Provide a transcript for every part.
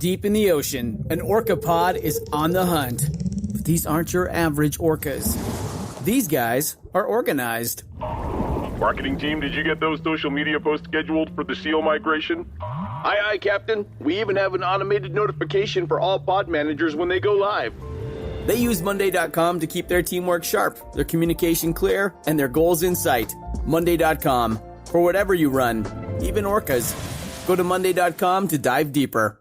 Deep in the ocean, an orca pod is on the hunt. But these aren't your average orcas. These guys are organized. Marketing team, did you get those social media posts scheduled for the SEAL migration? Aye, Captain. We even have an automated notification for all pod managers when they go live. They use Monday.com to keep their teamwork sharp, their communication clear, and their goals in sight. Monday.com. For whatever you run, even orcas. Go to Monday.com to dive deeper.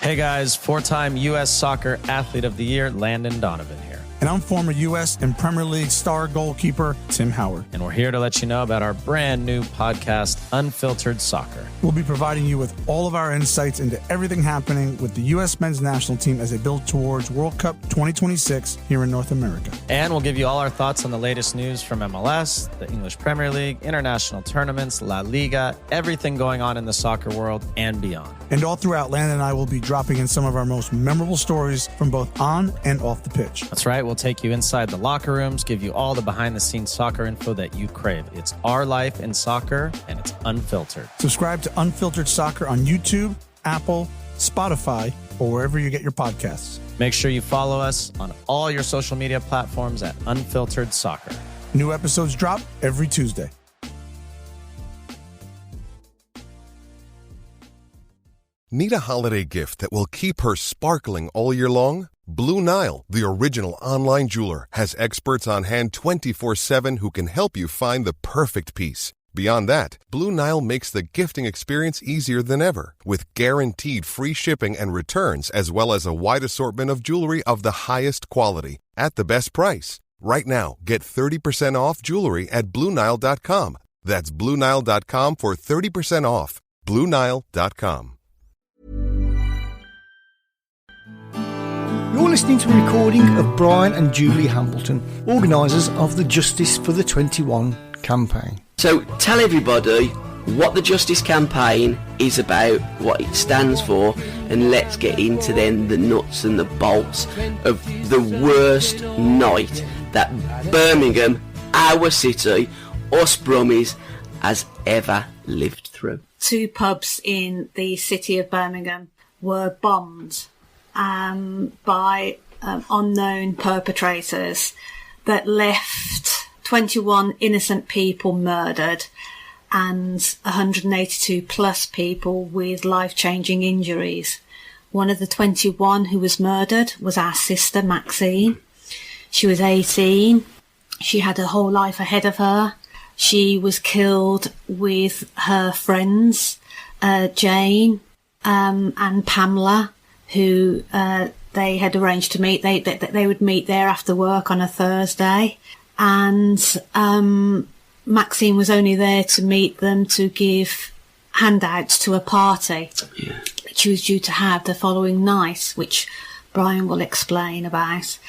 Hey guys, four-time U.S. Soccer Athlete of the Year, Landon Donovan here. And I'm former U.S. and Premier League star goalkeeper Tim Howard. And we're here to let you know about our brand new podcast, Unfiltered Soccer. We'll be providing you with all of our insights into everything happening with the U.S. men's national team as they build towards World Cup 2026 here in North America. And we'll give you all our thoughts on the latest news from MLS, the English Premier League, international tournaments, La Liga, everything going on in the soccer world and beyond. And all throughout, Landon and I will be dropping in some of our most memorable stories from both on and off the pitch. That's right. We'll take you inside the locker rooms, give you all the behind-the-scenes soccer info that you crave. It's our life in soccer, and it's unfiltered. Subscribe to Unfiltered Soccer on YouTube, Apple, Spotify, or wherever you get your podcasts. Make sure you follow us on all your social media platforms at Unfiltered Soccer. New episodes drop every Tuesday. Need a holiday gift that will keep her sparkling all year long? Blue Nile, the original online jeweler, has experts on hand 24/7 who can help you find the perfect piece. Beyond that, Blue Nile makes the gifting experience easier than ever, with guaranteed free shipping and returns, as well as a wide assortment of jewelry of the highest quality at the best price. Right now, get 30% off jewelry at BlueNile.com. That's BlueNile.com for 30% off. BlueNile.com. You're listening to a recording of Brian and Julie Hambleton, organisers of the Justice for the 21 campaign. So tell everybody what the Justice campaign is about, what it stands for, and let's get into then the nuts and the bolts of the worst night that Birmingham, our city, us Brummies, has ever lived through. 2 pubs in the city of Birmingham were bombed by unknown perpetrators that left 21 innocent people murdered and 182 plus people with life-changing injuries. One of the 21 who was murdered was our sister Maxine. She was 18. She had her whole life ahead of her. She was killed with her friends, Jane and Pamela, who they had arranged to meet. They would meet there after work on a Thursday. And Maxine was only there to meet them to give handouts to a party that she was due to have the following night, which Brian will explain about.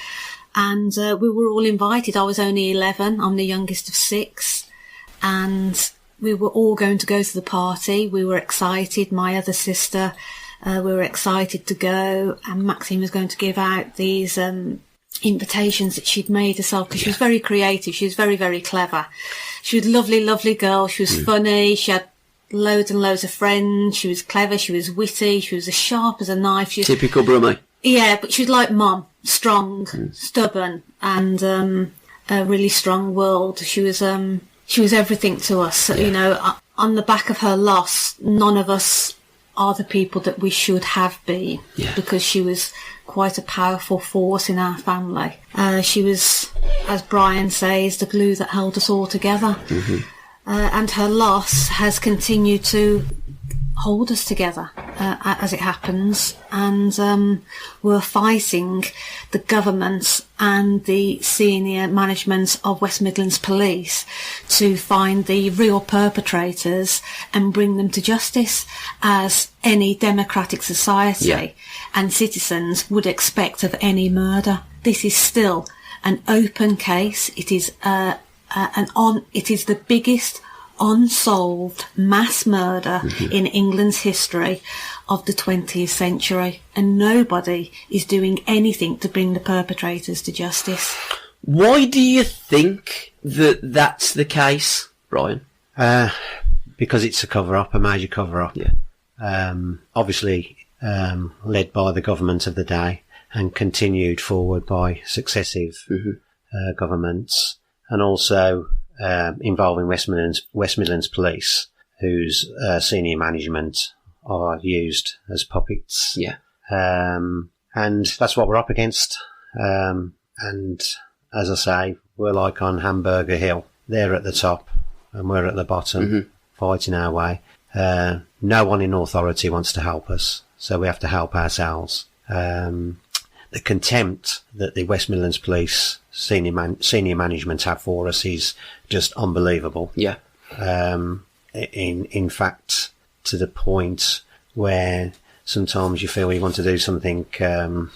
And we were all invited. I was only 11. I'm the youngest of 6. And we were all going to go to the party. We were excited. My other sister, we were excited to go. And Maxine was going to give out these invitations that she'd made herself, because she was very creative. She was very, very clever. She was a lovely, lovely girl. She was funny. She had loads and loads of friends. She was clever. She was witty. She was as sharp as a knife. She was, typical Brummie. Yeah, but she was like Mum, strong, stubborn, and a really strong-willed. She was everything to us. Yeah. You know, on the back of her loss, none of us are the people that we should have been, because she was quite a powerful force in our family. She was, as Brian says, the glue that held us all together. And her loss has continued to hold us together as it happens, and we're fighting the government and the senior management of West Midlands Police to find the real perpetrators and bring them to justice, as any democratic society and citizens would expect of any murder. This is still an open case. It is it is the biggest unsolved mass murder in England's history of the 20th century, and nobody is doing anything to bring the perpetrators to justice. Why do you think that that's the case, Brian? Because it's a cover-up, a major cover-up. obviously led by the government of the day and continued forward by successive governments, and also involving West Midlands Police, whose senior management are used as puppets. Yeah. And that's what we're up against. And as I say, we're like on Hamburger Hill. They're at the top and we're at the bottom, fighting our way. No one in authority wants to help us, so we have to help ourselves. The contempt that the West Midlands Police senior management have for us is just unbelievable. Yeah. In fact, to the point where sometimes you feel you want to do something a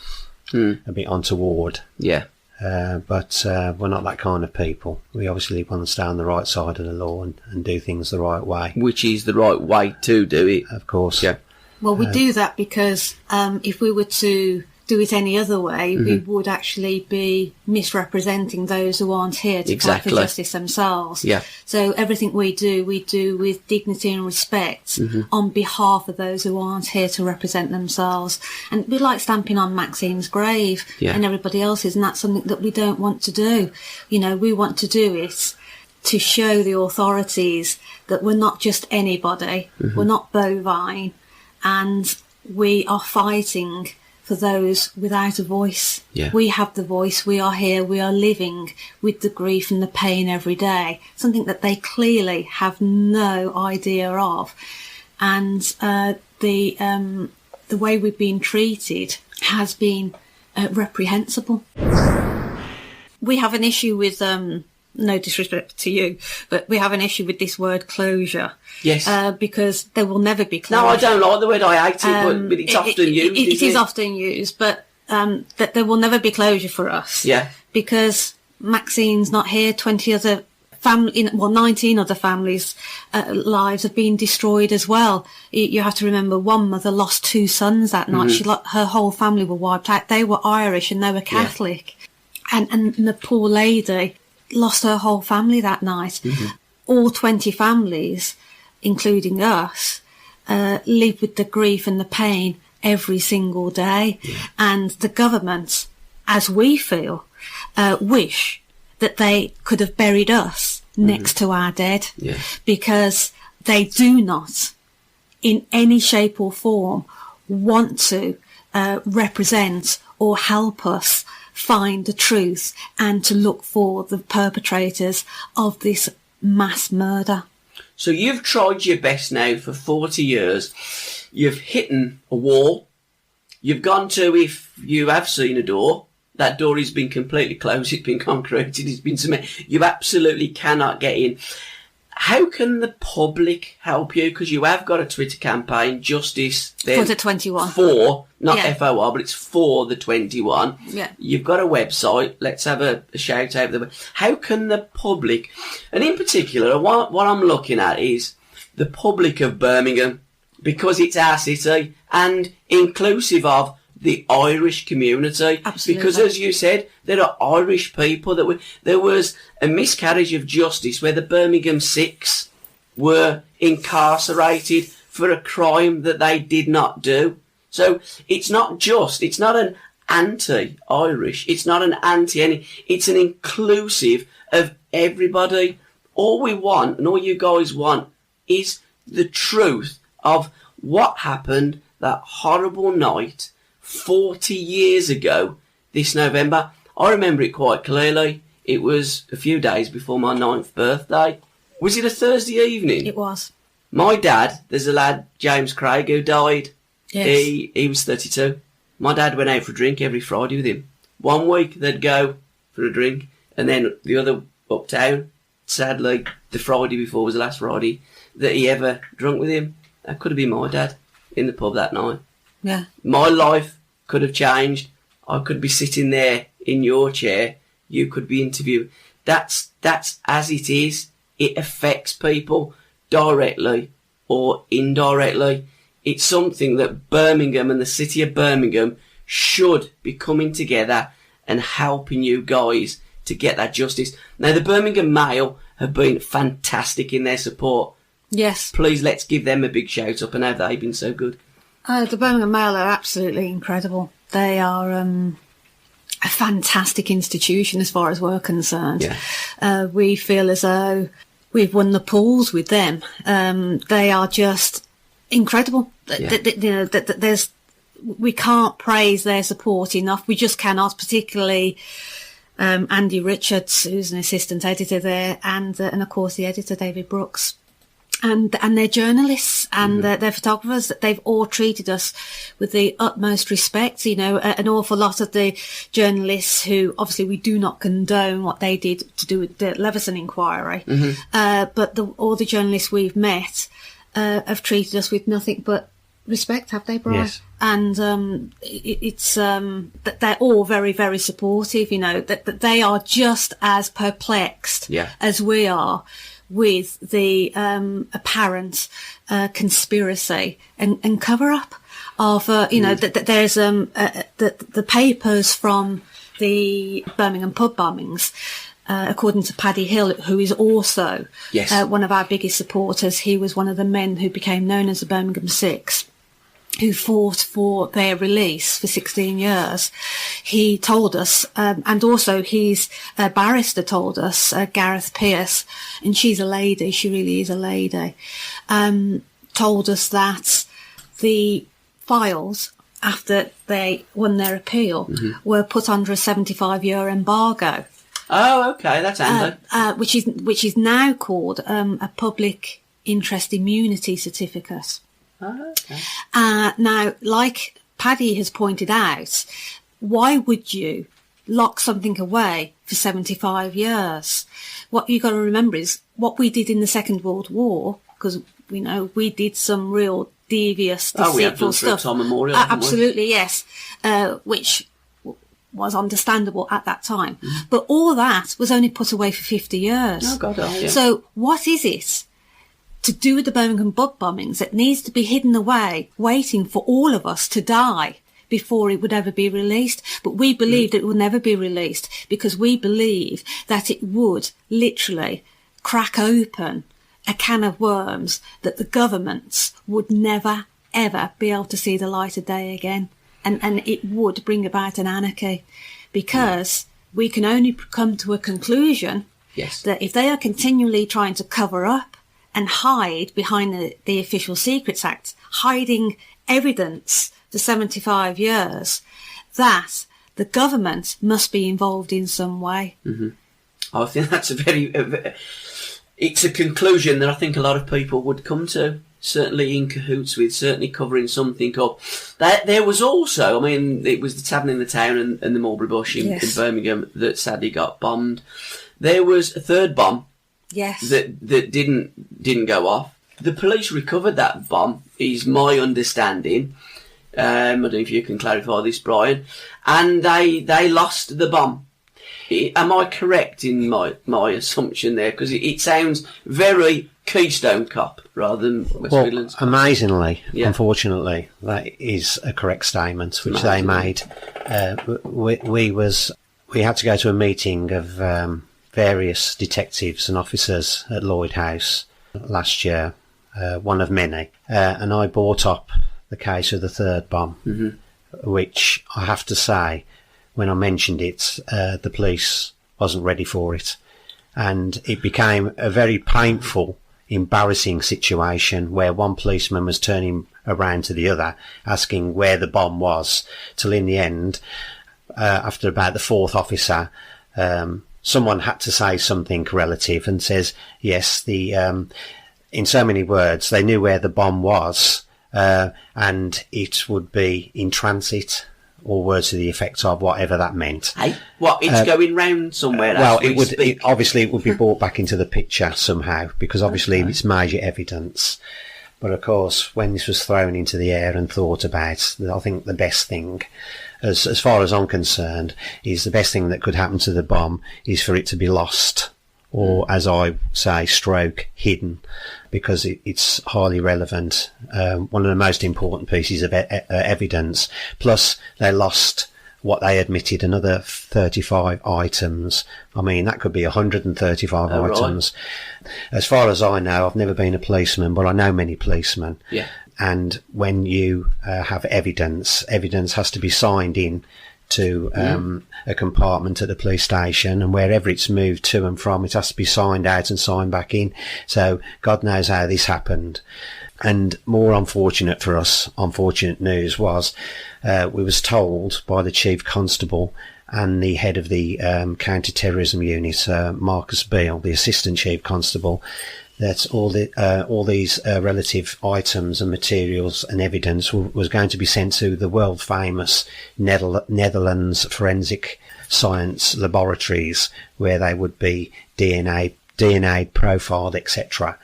bit untoward. Yeah. But we're not that kind of people. We obviously want to stay on the right side of the law and do things the right way. Which is the right way to do it. Of course. Yeah. Well, we do that because if we were to do it any other way, we would actually be misrepresenting those who aren't here to fight for justice themselves. Yeah. So everything we do with dignity and respect on behalf of those who aren't here to represent themselves. And we like stamping on Maxine's grave and everybody else's, and that's something that we don't want to do. You know, we want to do it to show the authorities that we're not just anybody, we're not bovine, and we are fighting for those without a voice. Yeah. We have the voice, we are here, we are living with the grief and the pain every day, something that they clearly have no idea of. And the way we've been treated has been reprehensible. We have an issue with, no disrespect to you, but we have an issue with this word closure. Yes. Because there will never be closure. No, I don't like the word, I hate it, but it's often used. It is often used, but that there will never be closure for us. Yeah. Because Maxine's not here, 19 other families' lives have been destroyed as well. You have to remember, one mother lost 2 sons that night. Her whole family were wiped out. They were Irish and they were Catholic. Yeah. And the poor lady lost her whole family that night. All 20 families, including us, live with the grief and the pain every single day. And the government, as we feel, wish that they could have buried us next to our dead, because they do not, in any shape or form, want to represent or help us find the truth and to look for the perpetrators of this mass murder. So you've tried your best now for 40 years. You've hit a wall. You've gone to, if you have seen a door, that door has been completely closed, it's been concreted, it's been cemented. You absolutely cannot get in. How can the public help you? Because you have got a Twitter campaign, Justice for the 21. For, not FOR, but it's for the 21. Yeah. You've got a website. Let's have a shout out there. How can the public, and in particular, what I'm looking at is the public of Birmingham, because it's our city, and inclusive of the Irish community. Absolutely. Because as you said, there are Irish people there was a miscarriage of justice where the Birmingham 6 were incarcerated for a crime that they did not do. So it's not an anti-Irish, it's not an anti-any, it's an inclusive of everybody. All we want, and all you guys want, is the truth of what happened that horrible night 40 years ago this November. I remember it quite clearly. It was a few days before my 9th birthday. Was it a Thursday evening? It was. My dad, there's a lad, James Craig, who died. Yes. He was 32. My dad went out for a drink every Friday with him. 1 week they'd go for a drink, and then the other uptown. Sadly, the Friday before was the last Friday that he ever drunk with him. That could have been my dad in the pub that night. Yeah. My life could have changed. I could be sitting there in your chair. You could be interviewed. That's as it is. It affects people directly or indirectly. It's something that Birmingham and the city of Birmingham should be coming together and helping you guys to get that justice. Now, the Birmingham Mail have been fantastic in their support Yes. Please, let's give them a big shout up, and have they been so good? The Birmingham Mail are absolutely incredible. They are a fantastic institution as far as we're concerned. Yeah. We feel as though we've won the polls with them. They are just incredible. Yeah. We can't praise their support enough. We just cannot, particularly Andy Richards, who's an assistant editor there, and of course the editor, David Brooks. And their journalists and their photographers, they've all treated us with the utmost respect. You know, an awful lot of the journalists who, obviously, we do not condone what they did to do with the Leveson inquiry. But all the journalists we've met have treated us with nothing but respect, have they, Brian? Yes. And it's that they're all very, very supportive. You know, that they are just as perplexed as we are with the apparent conspiracy and cover-up of, that there's the papers from the Birmingham pub bombings, according to Paddy Hill, who is also one of our biggest supporters. He was one of the men who became known as the Birmingham Six, who fought for their release for 16 years. He told us, and also his barrister told us, Gareth Pearce, and she's a lady, she really is a lady, told us that the files, after they won their appeal, were put under a 75-year embargo. Oh, okay, that's handy. Which is now called a public interest immunity certificate. Oh, okay. Now, like Paddy has pointed out, why would you lock something away for 75 years? What you've got to remember is what we did in the Second World War, because, you know, we did some real devious, deceitful stuff. Tom Memorial, absolutely, yes, which was understandable at that time. But all that was only put away for 50 years. Oh, God, yeah. So what is it to do with the Birmingham pub bombings that needs to be hidden away, waiting for all of us to die before it would ever be released? But we believed it would never be released because we believe that it would literally crack open a can of worms that the governments would never, ever be able to see the light of day again. And it would bring about an anarchy because we can only come to a conclusion that if they are continually trying to cover up and hide behind the Official Secrets Act, hiding evidence for 75 years, that the government must be involved in some way. I think that's it's a conclusion that I think a lot of people would come to, certainly in cahoots with, certainly covering something up. There was also, I mean, it was the Tavern in the Town and the Mulberry Bush in Birmingham that sadly got bombed. There was a third bomb that didn't go off. The police recovered that bomb, is my understanding. I don't know if you can clarify this, Brian. And they lost the bomb. Am I correct in my assumption there? Because it sounds very Keystone Cop rather than West Midlands. Amazingly, unfortunately, that is a correct statement which they made. We had to go to a meeting of various detectives and officers at Lloyd House last year, one of many, and I brought up the case of the third bomb, which I have to say, when I mentioned it, the police wasn't ready for it. And it became a very painful, embarrassing situation where one policeman was turning around to the other, asking where the bomb was, till in the end, after about the fourth officer, someone had to say something relative and says, yes, in so many words, they knew where the bomb was, and it would be in transit, or words to the effect of whatever that meant. Hey, what? It's going round somewhere. Well, obviously it would be brought back into the picture somehow because obviously it's major evidence. But of course, when this was thrown into the air and thought about, I think the best thing, as far as I'm concerned, is the best thing that could happen to the bomb is for it to be lost, or as I say, stroke hidden, because it's highly relevant. One of the most important pieces of evidence. Plus, they lost what they admitted, another 35 items. I mean, that could be 135 items. Right. As far as I know, I've never been a policeman, but I know many policemen. Yeah. And when you have evidence has to be signed in to a compartment at the police station, and wherever it's moved to and from, it has to be signed out and signed back in. So God knows how this happened. And more unfortunate for us, unfortunate news was, we was told by the Chief Constable and the head of the counter-terrorism unit, Marcus Beale, the Assistant Chief Constable, that all these relative items and materials and evidence was going to be sent to the world-famous Netherlands Forensic Science Laboratories, where they would be DNA profiled, etc.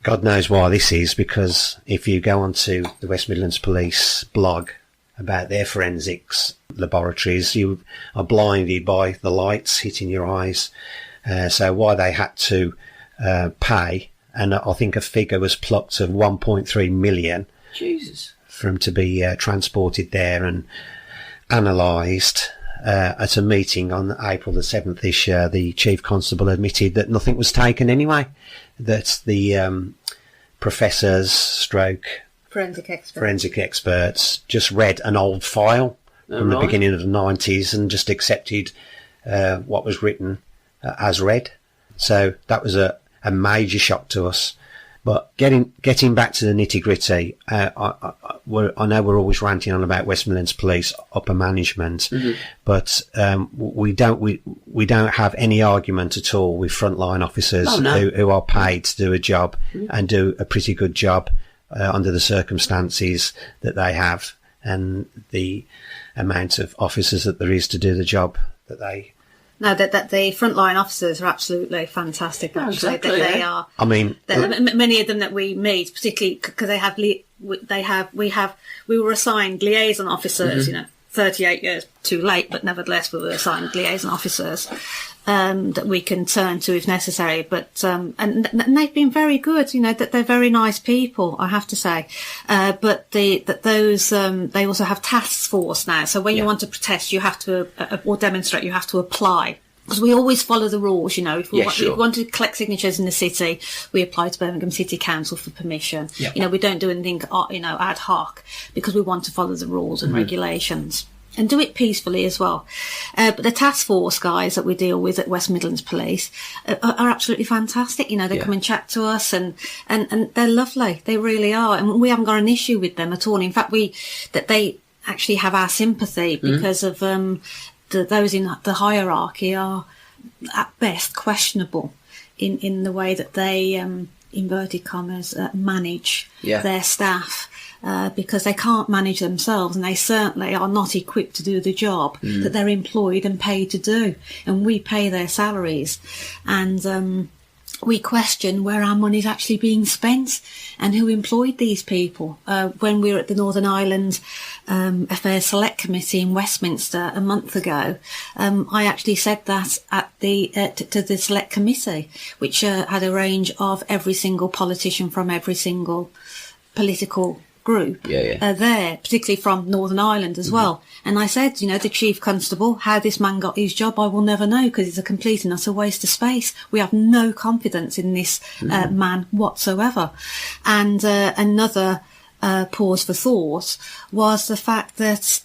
God knows why this is, because if you go onto the West Midlands Police blog about their forensics laboratories, you are blinded by the lights hitting your eyes. So why they had to pay, and I think a figure was plucked of 1.3 million. Jesus. For them to be transported there and analysed. At a meeting on April the 7th this year, the Chief Constable admitted that nothing was taken anyway, that the professors / forensic experts just read an old file from the beginning of the 90s and just accepted what was written as read. So that was a major shock to us. But getting back to the nitty gritty, I know we're always ranting on about West Midlands Police upper management, but we don't have any argument at all with frontline officers who are paid to do a job and do a pretty good job under the circumstances that they have and the amount of officers that there is to do the job that they. No, that the frontline officers are absolutely fantastic. Actually, exactly, that they are. I mean, many of them that we meet, particularly because we were assigned liaison officers. 38 years too late, but nevertheless we were assigned liaison officers that we can turn to if necessary. But and they've been very good. That they're very nice people, I have to say. But they also have task force now. So when you want to protest, you have to or demonstrate, you have to apply. Because we always follow the rules, If we want to collect signatures in the city, we apply to Birmingham City Council for permission. Yeah. We don't do anything, ad hoc, because we want to follow the rules and regulations. And do it peacefully as well. But the task force guys that we deal with at West Midlands Police are absolutely fantastic. They come and chat to us and they're lovely. They really are. And we haven't got an issue with them at all. In fact, that they actually have our sympathy because of those in the hierarchy are at best questionable in the way that they, inverted commas, manage their staff. Because they can't manage themselves and they certainly are not equipped to do the job that they're employed and paid to do. And we pay their salaries and we question where our money is actually being spent and who employed these people. When we were at the Northern Ireland Affairs Select Committee in Westminster a month ago, I actually said that at to the Select Committee, which had a range of every single politician from every single political group there, particularly from Northern Ireland as well. And I said, the Chief Constable, how this man got his job, I will never know because it's a complete and utter waste of space. We have no confidence in this man whatsoever. And another pause for thought was the fact that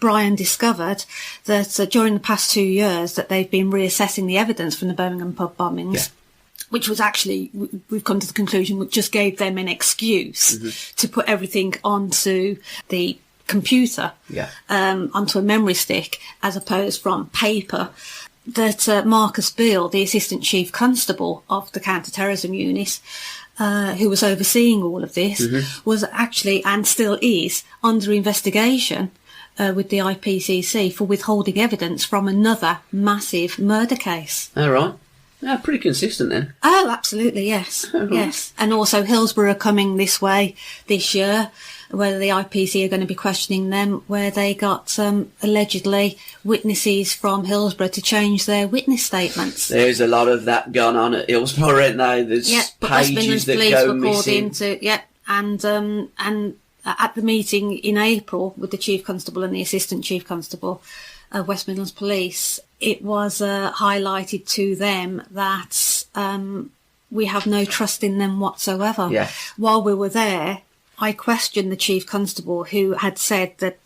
Brian discovered that during the past 2 years that they've been reassessing the evidence from the Birmingham pub bombings. Which was actually, we've come to the conclusion, which just gave them an excuse to put everything onto the computer, onto a memory stick, as opposed from paper. That Marcus Beale, the Assistant Chief Constable of the Counter-Terrorism Unit, who was overseeing all of this, was actually, and still is, under investigation with the IPCC for withholding evidence from another massive murder case. All right. Yeah, pretty consistent then. Oh, absolutely, yes. Yes. And also Hillsborough are coming this way this year, where the IPC are going to be questioning them, where they got allegedly witnesses from Hillsborough to change their witness statements. There's a lot of that going on at Hillsborough, isn't there? There's pages that go missing. And at the meeting in April with the Chief Constable and the Assistant Chief Constable of West Midlands Police, it was highlighted to them that we have no trust in them whatsoever. Yeah. While we were there, I questioned the Chief Constable, who had said that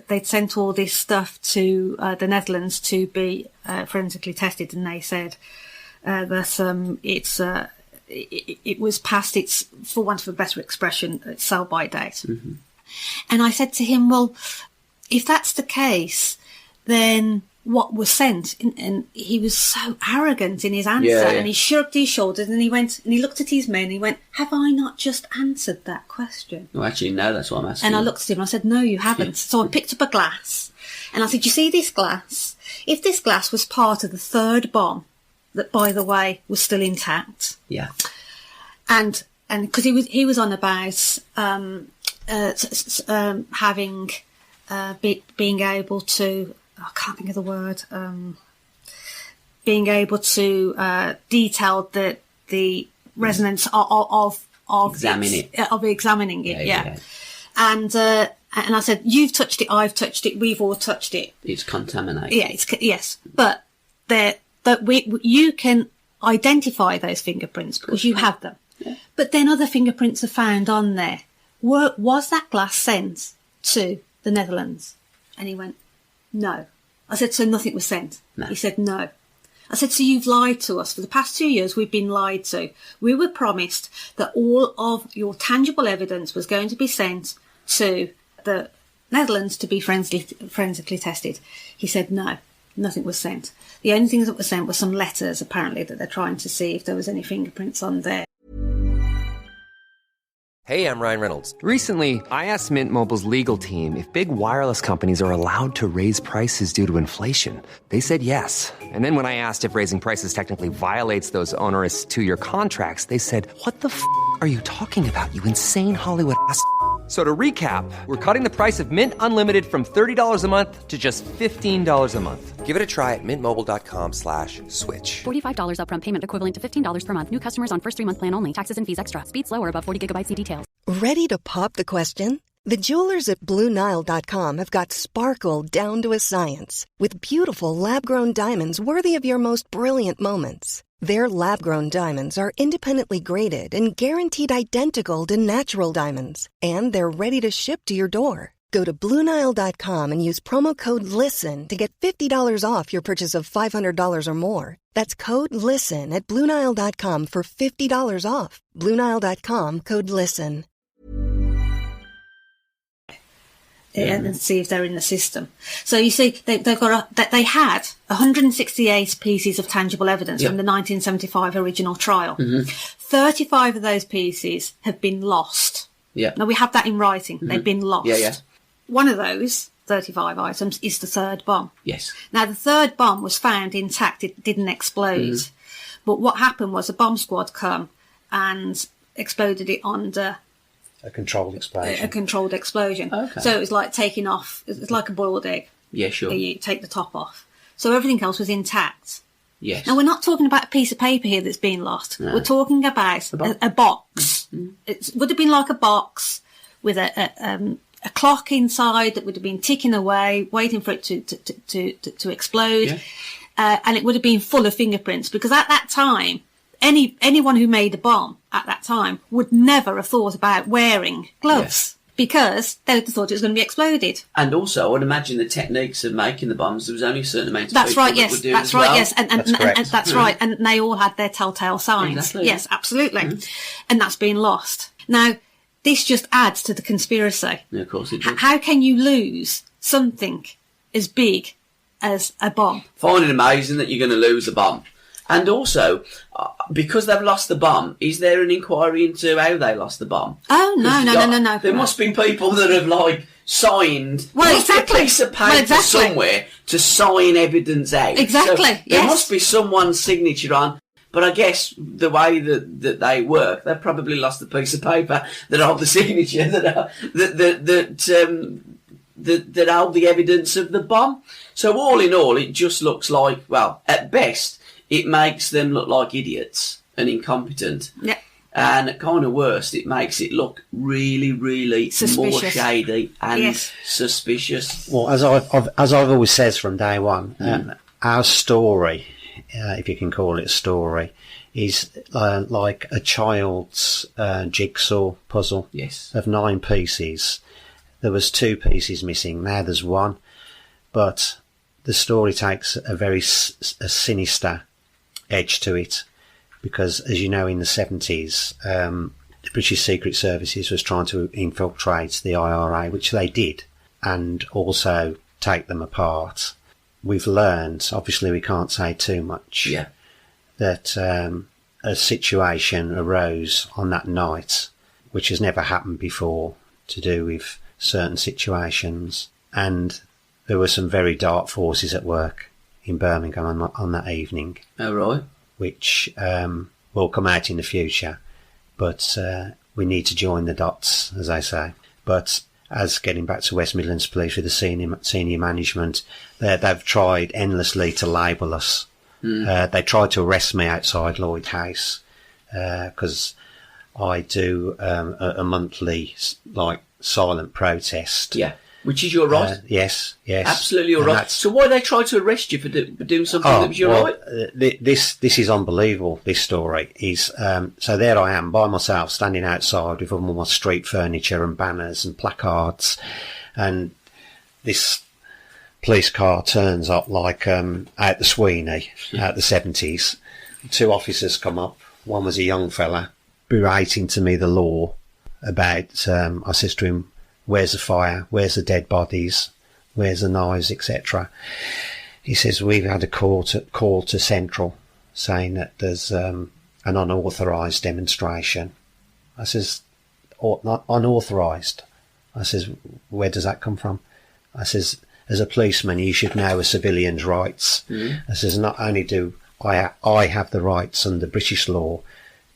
they'd sent all this stuff to the Netherlands to be forensically tested, and they said that it was past its, for want of a better expression, its sell-by date. Mm-hmm. And I said to him, well, if that's the case, then what was sent? And he was so arrogant in his answer, and he shrugged his shoulders, and he went and he looked at his men and he went, have I not just answered that question? Well, actually, no, that's what I'm asking. And I looked at him and I said, no, you haven't. So I picked up a glass and I said, you see this glass? If this glass was part of the third bomb, that, by the way, was still intact. Yeah. And because he was on about having being able to, I can't think of the word, being able to detail the resonance of examining it. Yeah. And I said, you've touched it, I've touched it, we've all touched it. It's contaminated. Yeah, yes, but you can identify those fingerprints because you have them. Yeah. But then other fingerprints are found on there. Was that glass sent to the Netherlands? And he went, no. I said, so nothing was sent? No. He said, no. I said, so you've lied to us. For the past 2 years, we've been lied to. We were promised that all of your tangible evidence was going to be sent to the Netherlands to be forensically tested. He said, no, nothing was sent. The only things that were sent were some letters, apparently, that they're trying to see if there was any fingerprints on there. Hey, I'm Ryan Reynolds. Recently, I asked Mint Mobile's legal team if big wireless companies are allowed to raise prices due to inflation. They said yes. And then when I asked if raising prices technically violates those onerous 2-year contracts, they said, what the f*** are you talking about, you insane Hollywood ass f- So to recap, we're cutting the price of Mint Unlimited from $30 a month to just $15 a month. Give it a try at mintmobile.com/switch. $45 upfront payment equivalent to $15 per month. New customers on first 3-month plan only. Taxes and fees extra. Speed slower above 40 gigabytes. See details. Ready to pop the question? The jewelers at BlueNile.com have got sparkle down to a science with beautiful lab-grown diamonds worthy of your most brilliant moments. Their lab-grown diamonds are independently graded and guaranteed identical to natural diamonds, and they're ready to ship to your door. Go to BlueNile.com and use promo code LISTEN to get $50 off your purchase of $500 or more. That's code LISTEN at BlueNile.com for $50 off. BlueNile.com, code LISTEN. And see if they're in the system. So you see, they had 168 pieces of tangible evidence from the 1975 original trial. 35 of those pieces have been lost. Yeah. Now we have that in writing. They've been lost. Yeah. One of those 35 items is the third bomb. Yes. Now the third bomb was found intact. It didn't explode. But what happened was a bomb squad come and exploded it under a controlled explosion. Okay. So it was like taking off. It was like a boiled egg. Yeah, sure. You take the top off. So everything else was intact. Yes. Now we're not talking about a piece of paper here that's been lost. No. We're talking about a box. It would have been like a box with a clock inside that would have been ticking away, waiting for it to explode. Yeah. And it would have been full of fingerprints, because at that time, anyone who made a bomb at that time would never have thought about wearing gloves, because they would have thought it was going to be exploded. And also, I would imagine the techniques of making the bombs, there was only a certain amount of that's people right, that yes, would do it that's as right, well. yes, and that's right, and they all had their telltale signs. Exactly, yes, absolutely, and that's been lost. Now, this just adds to the conspiracy. Yeah, of course it does. How can you lose something as big as a bomb? Find it amazing that you're going to lose a bomb. And also, because they've lost the bomb, is there an inquiry into how they lost the bomb? Oh, no. There must be people that have, signed a piece of paper somewhere to sign evidence out. Exactly, so there must be someone's signature on. But I guess the way that they work, they've probably lost the piece of paper that hold the signature, that hold the evidence of the bomb. So all in all, it just looks like, well, at best, it makes them look like idiots and incompetent. Yeah. And at kind of worst, it makes it look really, really more shady and suspicious. Well, as I've always said from day one, our story, if you can call it a story, is like a child's jigsaw puzzle. Yes. Of 9 pieces. There was 2 pieces missing. Now there's 1. But the story takes a very sinister edge to it, because, as you know, in the 70s, the British Secret Services was trying to infiltrate the IRA, which they did, and also take them apart. We've learned, obviously we can't say too much, that a situation arose on that night, which has never happened before, to do with certain situations, and there were some very dark forces at work in Birmingham on that evening. Oh, right. Which will come out in the future, but we need to join the dots, as I say. But as getting back to West Midlands Police with the senior management, they've tried endlessly to label us. They tried to arrest me outside Lloyd House because I do a monthly silent protest. Yeah. Which is your right? Yes. Absolutely your right. So why they try to arrest you for doing something that was your right? This is unbelievable, this story. So there I am by myself, standing outside with all my street furniture and banners and placards, and this police car turns up out the Sweeney, out the 70s. 2 officers come up. One was a young fella, berating to me the law about, I says to him, where's the fire? Where's the dead bodies? Where's the knives, etc.? He says, we've had a call to Central saying that there's an unauthorised demonstration. I says, not unauthorised. I says, where does that come from? I says, as a policeman, you should know a civilian's rights. I says, not only do I have the rights under British law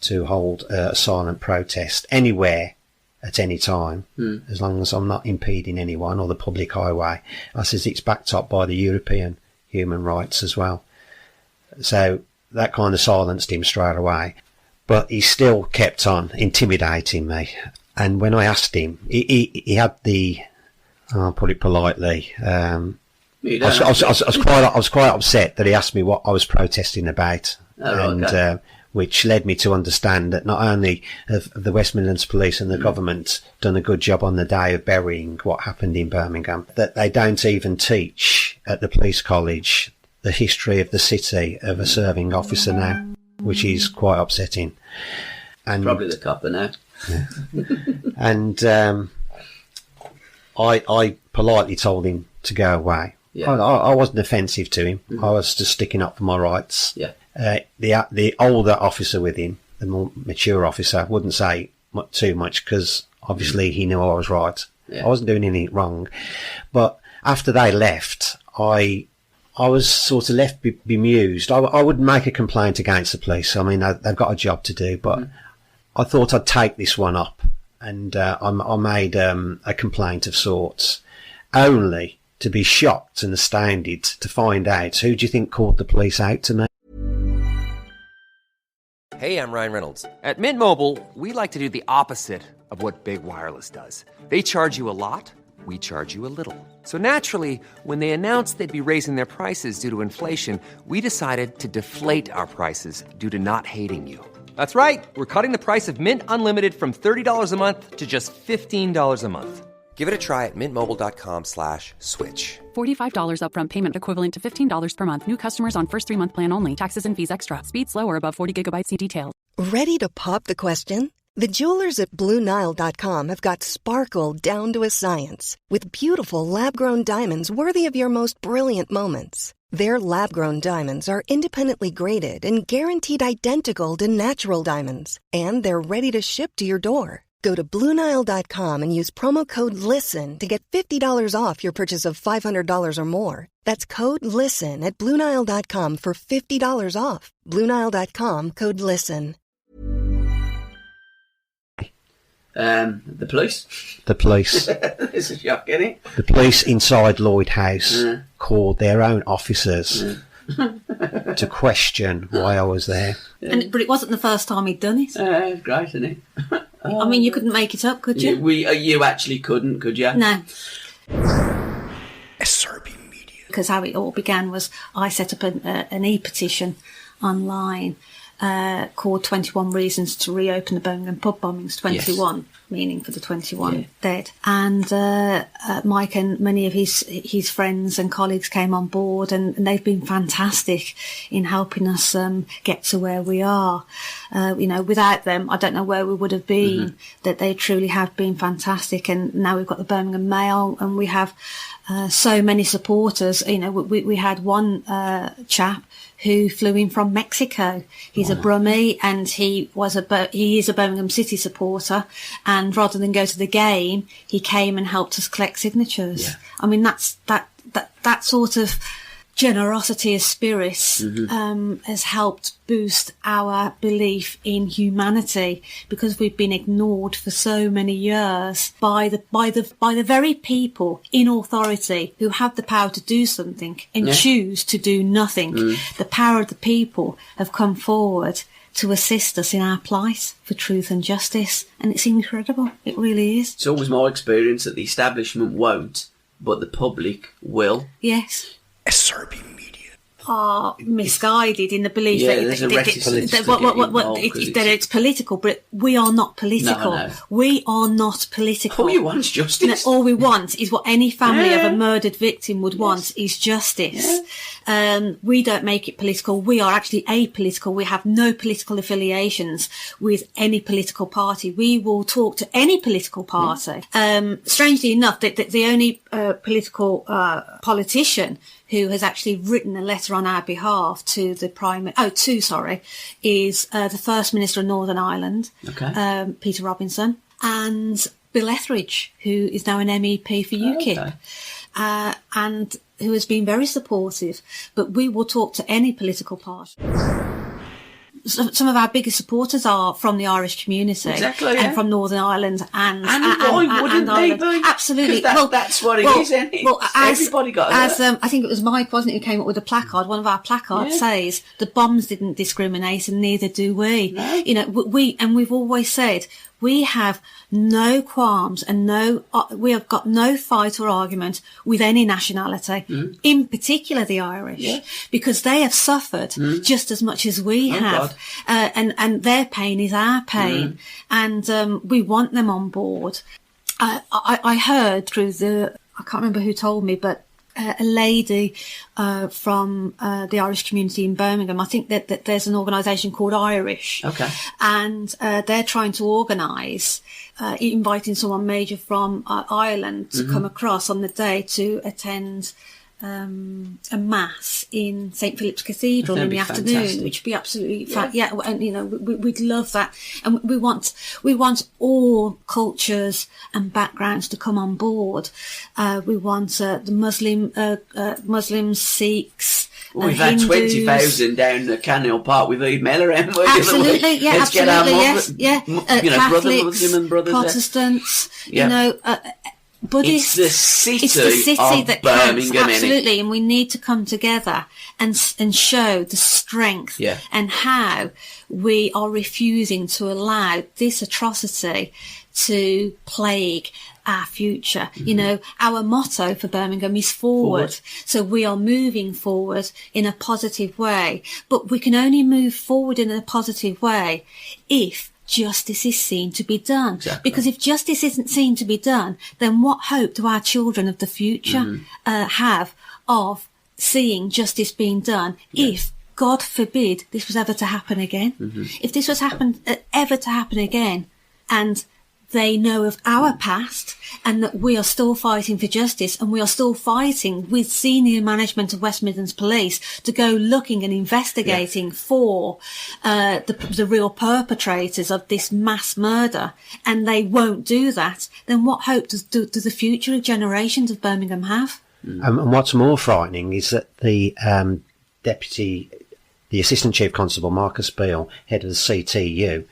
to hold a silent protest anywhere, at any time, as long as I'm not impeding anyone or the public highway. I says it's backed up by the European human rights as well. So that kind of silenced him straight away. But he still kept on intimidating me. And when I asked him, he had the, I'll put it politely, I was quite upset that he asked me what I was protesting about. Which led me to understand that not only have the West Midlands Police and the government done a good job on the day of burying what happened in Birmingham, that they don't even teach at the police college the history of the city of a serving officer now, which is quite upsetting. And probably the copper now. Yeah. And I politely told him to go away. Yeah. I wasn't offensive to him. I was just sticking up for my rights. Yeah. The older officer with him, the more mature officer, wouldn't say too much because obviously he knew I was right. Yeah. I wasn't doing anything wrong. But after they left, I was sort of left bemused. I wouldn't make a complaint against the police. I mean, they've got a job to do, but I thought I'd take this one up, and I made a complaint of sorts, only to be shocked and astounded to find out, who do you think called the police out to me? Hey, I'm Ryan Reynolds. At Mint Mobile, we like to do the opposite of what Big Wireless does. They charge you a lot, we charge you a little. So naturally, when they announced they'd be raising their prices due to inflation, we decided to deflate our prices due to not hating you. That's right. We're cutting the price of Mint Unlimited from $30 a month to just $15 a month. Give it a try at mintmobile.com/switch. $45 upfront payment equivalent to $15 per month. New customers on first 3-month plan only. Taxes and fees extra. Speed slower above 40 gigabytes. See details. Ready to pop the question? The jewelers at BlueNile.com have got sparkle down to a science with beautiful lab-grown diamonds worthy of your most brilliant moments. Their lab-grown diamonds are independently graded and guaranteed identical to natural diamonds, and they're ready to ship to your door. Go to BlueNile.com and use promo code LISTEN to get $50 off your purchase of $500 or more. That's code LISTEN at BlueNile.com for $50 off. BlueNile.com, code LISTEN. The police? The police. This is shocking, isn't it? The police inside Lloyd House called their own officers to question why I was there. But it wasn't the first time he'd done it. It's great, isn't it? I mean, you couldn't make it up, could you? You actually couldn't, could you? No. SRB Media. Because how it all began was I set up an e-petition online called 21 Reasons to Reopen the Birmingham Pub Bombings, 21, meaning for the 21 dead. And Mike and many of his friends and colleagues came on board, and they've been fantastic in helping us get to where we are. Without them, I don't know where we would have been. That they truly have been fantastic. And now we've got the Birmingham Mail, and we have so many supporters. We had one chap who flew in from Mexico. He's a Brummie, and he is a Birmingham City supporter. And rather than go to the game, he came and helped us collect signatures. Yeah. I mean, that sort of generosity of spirit has helped boost our belief in humanity, because we've been ignored for so many years by the very people in authority who have the power to do something and choose to do nothing. The power of the people have come forward to assist us in our plight for truth and justice, and it's incredible. It really is. It's always my experience that the establishment won't, but the public will. Yes. SRB Media. Are misguided in the belief that it's political, but we are not political. No. We are not political. All you want is justice. All we want is what any family of a murdered victim would want, is justice. We don't make it political. We are actually apolitical. We have no political affiliations with any political party. We will talk to any political party. Strangely enough, the only politician who has actually written a letter on our behalf to the is the First Minister of Northern Ireland, Peter Robinson, and Bill Etheridge, who is now an MEP for UKIP, and who has been very supportive. But we will talk to any political party. Some of our biggest supporters are from the Irish community, and from Northern Ireland, and why wouldn't they be? Absolutely. That's what it is, isn't it? Everybody got it. I think it was Mike, wasn't it, who came up with a placard. One of our placards says, "The bombs didn't discriminate, and neither do we." No. We've always said we have no qualms and we have got no fight or argument with any nationality, in particular the Irish, because they have suffered just as much as we have. And their pain is our pain. And we want them on board. I heard through I can't remember who told me, but a lady from the Irish community in Birmingham. I think that there's an organisation called Irish, and they're trying to organise inviting someone major from Ireland to come across on the day to attend a mass in St Philip's Cathedral in the afternoon, which would be absolutely and we'd love that, and we want all cultures and backgrounds to come on board. We want the Muslims, Sikhs. We've had 20,000 down the Canhill Park with Eve Miller, haven't we? Absolutely, Let's get our Catholics, Muslim brothers, Protestants, Buddhists. It's the city of that Birmingham, counts, absolutely, and we need to come together and show the strength and how we are refusing to allow this atrocity to plague our future. Our motto for Birmingham is forward. So we are moving forward in a positive way, but we can only move forward in a positive way if justice is seen to be done. Because if justice isn't seen to be done, then what hope do our children of the future have of seeing justice being done if, God forbid, this was ever to happen again? If this was ever to happen again, and they know of our past, and that we are still fighting for justice, and we are still fighting with senior management of West Midlands Police to go looking and investigating for the real perpetrators of this mass murder, and they won't do that, then what hope does the future generations of Birmingham have? And what's more frightening is that the Assistant Chief Constable, Marcus Beale, head of the CTU,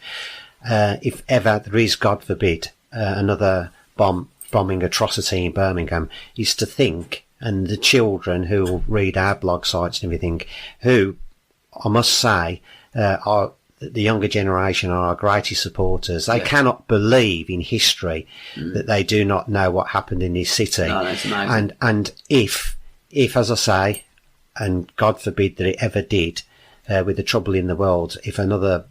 if ever there is, God forbid, another bombing atrocity in Birmingham, is to think and the children who read our blog sites and everything, who I must say are the younger generation are our greatest supporters. They cannot believe in history that they do not know what happened in this city. No, that's amazing. And if, as I say, and God forbid that it ever did, with the trouble in the world, if another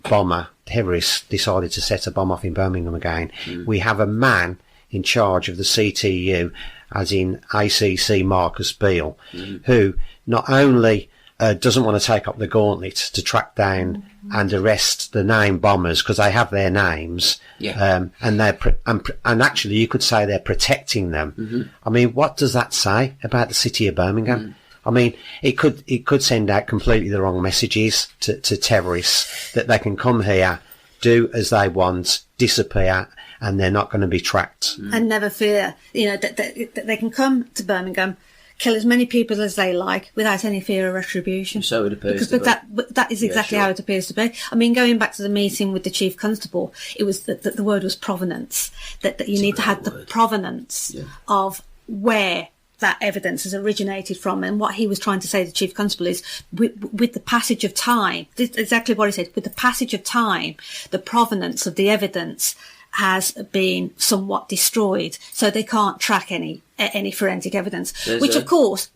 terrorist decided to set a bomb off in Birmingham again, we have a man in charge of the CTU, as in ACC Marcus Beale, who not only doesn't want to take up the gauntlet to track down and arrest the named bombers, because they have their names, and and actually you could say they're protecting them. I mean, what does that say about the city of Birmingham? I mean, it could send out completely the wrong messages to terrorists that they can come here, do as they want, disappear, and they're not going to be tracked. And never fear, that they can come to Birmingham, kill as many people as they like without any fear of retribution. So it appears to be. That is exactly how it appears to be. I mean, going back to the meeting with the Chief Constable, it was that the word was provenance, that you need to have the provenance of where that evidence has originated from. And what he was trying to say, the Chief Constable, is with the passage of time, exactly what he said, with the passage of time, the provenance of the evidence has been somewhat destroyed, so they can't track any forensic evidence, which of course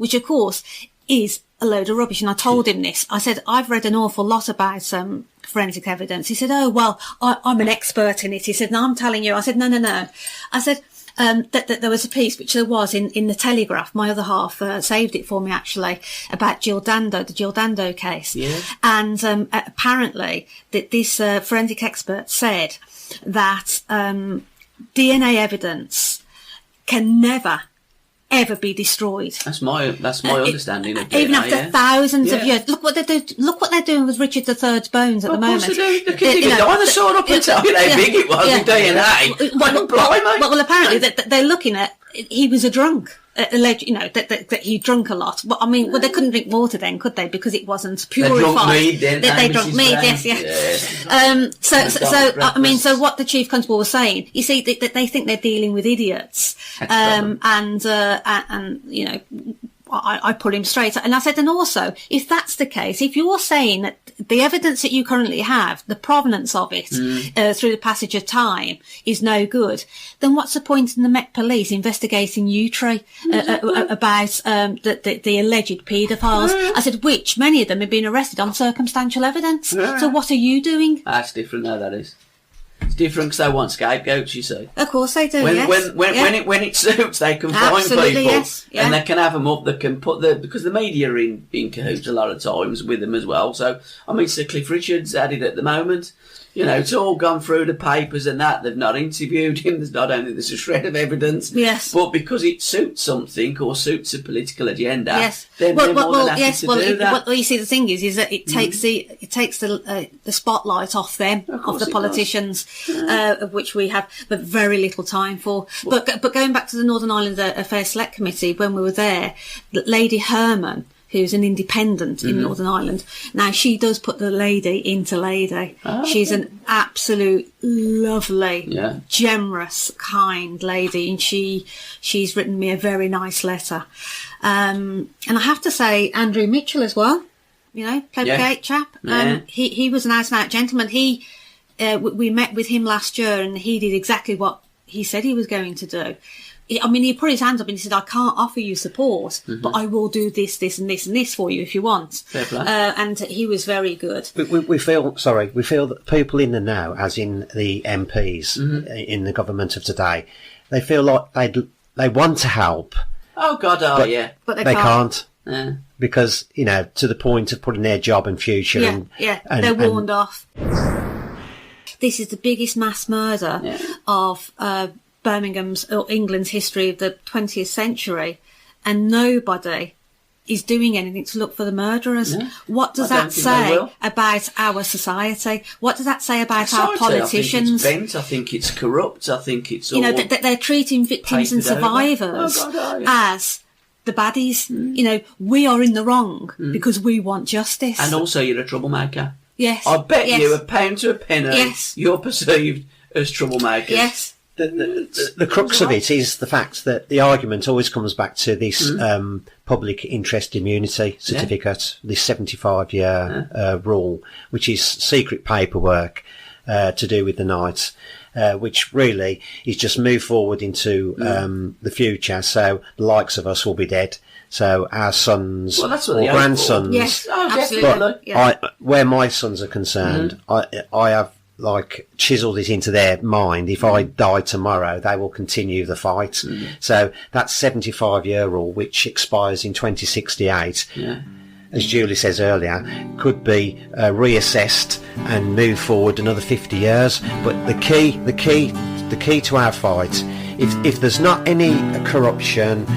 is a load of rubbish. And I told him this. I said, I've read an awful lot about forensic evidence. He said, oh, well, I'm an expert in it. He said, no, I'm telling you. I said, no. I said, that there was a piece, which there was in the Telegraph. My other half saved it for me, actually, about the Jill Dando case. Yeah. And apparently that this forensic expert said that DNA evidence can never ever be destroyed. That's my understanding of DNA, even after thousands of years. Look what they're doing with Richard III's bones at the moment. Of course they do. They can dig a dinosaur up and tell you how big it was with DNA. Well, apparently they're looking at. He was a drunk. That he drunk a lot. But I mean, they couldn't drink water then, could they? Because it wasn't purified. They drunk mead then. They drunk mead, yes. So what the Chief Constable was saying, you see, they think they're dealing with idiots. I put him straight. And I said, and also, if that's the case, if you're saying that the evidence that you currently have, the provenance of it, through the passage of time is no good, then what's the point in the Met Police investigating you, Trey, about the alleged paedophiles? I said, which many of them have been arrested on circumstantial evidence. So what are you doing? That's different now, that is. It's different because they want scapegoats, you see. Of course they do, when it suits, they can find people and they can have them up, they can put because the media are in cahoots a lot of times with them as well. So, I mean, Sir Cliff Richard's at it at the moment. It's all gone through the papers and that. They've not interviewed him. I don't think there's a shred of evidence. Yes. But because it suits something or suits a political agenda, then they're more than happy to do that. Well, you see, the thing is that it takes the spotlight off them, of the politicians, of which we have but very little time for. But going back to the Northern Ireland Affairs Select Committee, when we were there, Lady Herman, who's an independent in Northern Ireland. Now, she does put the lady into lady. She's an absolute lovely, generous, kind lady, and she's written me a very nice letter. And I have to say, Andrew Mitchell as well, Plebgate chap. He was an out-and-out gentleman. We met with him last year, and he did exactly what he said he was going to do. I mean, he put his hands up and he said, I can't offer you support, but I will do this, this and this and this for you if you want. Fair play. And he was very good. We feel that people in the know, as in the MPs in the government of today, they feel like they want to help. Oh, God, But they can't. Because, to the point of putting their job and future. They're warned off. This is the biggest mass murder of Birmingham's or England's history of the 20th century, and nobody is doing anything to look for the murderers. What does that say about our society? What does that say about our politicians? I think it's bent. I think it's corrupt. I think it's all they're treating victims and survivors as the baddies. We are in the wrong because we want justice. And also, you're a troublemaker. Yes. I bet you £1 to a penny you're perceived as troublemakers. Yes. the crux of it is the fact that the argument always comes back to this public interest immunity certificate, this 75-year rule, which is secret paperwork to do with the Knights, which really is just move forward into the future. So the likes of us will be dead. So our sons or grandsons, yes, absolutely. But where my sons are concerned, I have chiseled it into their mind. If I die tomorrow, they will continue the fight. So that 75-year rule, which expires in 2068, as Julie says earlier, could be reassessed and move forward another 50 years. But the key to our fight, if there's not any corruption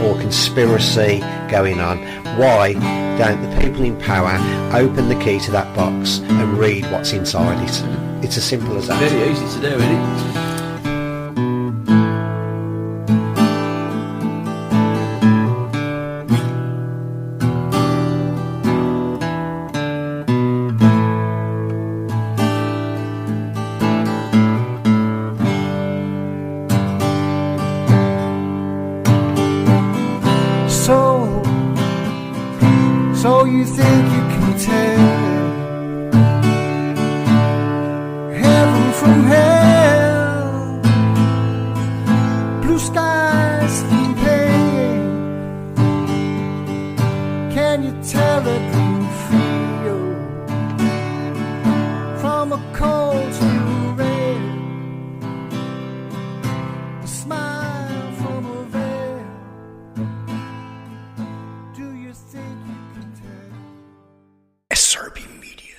or conspiracy going on, why don't the people in power open the key to that box and read what's inside it? It's as simple as that. Very easy to do, isn't it? So you think you can tell heaven from hell, blue skies from pain? Can you tell that you feel from a cold to red, a smile from a veil? Do you think you can tell? SRB Media.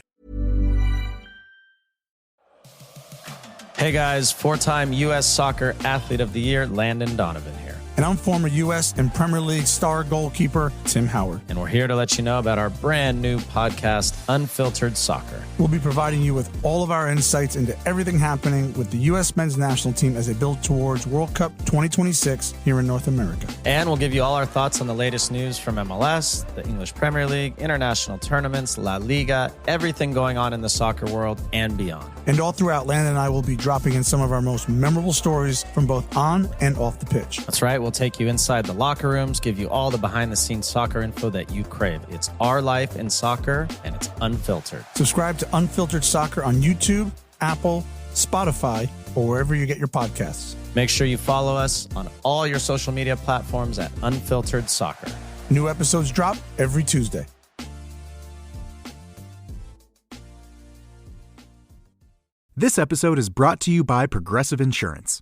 Hey guys, 4-time U.S. Soccer Athlete of the Year, Landon Donovan here. And I'm former U.S. and Premier League star goalkeeper Tim Howard. And we're here to let you know about our brand new podcast, Unfiltered Soccer. We'll be providing you with all of our insights into everything happening with the U.S. men's national team as they build towards World Cup 2026 here in North America. And we'll give you all our thoughts on the latest news from MLS, the English Premier League, international tournaments, La Liga, everything going on in the soccer world and beyond. And all throughout, Landon and I will be dropping in some of our most memorable stories from both on and off the pitch. That's right. We'll take you inside the locker rooms, give you all the behind-the-scenes soccer info that you crave. It's our life in soccer, and it's unfiltered. Subscribe to Unfiltered Soccer on YouTube, Apple, Spotify, or wherever you get your podcasts. Make sure you follow us on all your social media platforms at Unfiltered Soccer. New episodes drop every Tuesday. This episode is brought to you by Progressive Insurance.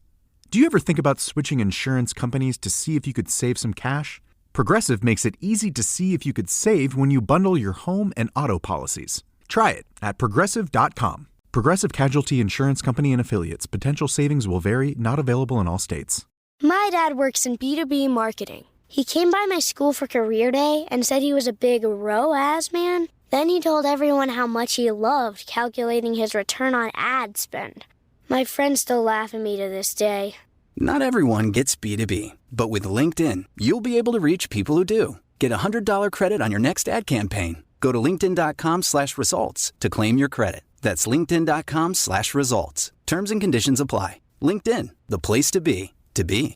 Do you ever think about switching insurance companies to see if you could save some cash? Progressive makes it easy to see if you could save when you bundle your home and auto policies. Try it at Progressive.com. Progressive Casualty Insurance Company and Affiliates. Potential savings will vary, not available in all states. My dad works in B2B marketing. He came by my school for career day and said he was a big ROAS man. Then he told everyone how much he loved calculating his return on ad spend. My friends still laugh at me to this day. Not everyone gets B2B, but with LinkedIn, you'll be able to reach people who do. Get a $100 credit on your next ad campaign. Go to linkedin.com/results to claim your credit. That's linkedin.com/results. Terms and conditions apply. LinkedIn, the place to be, to be.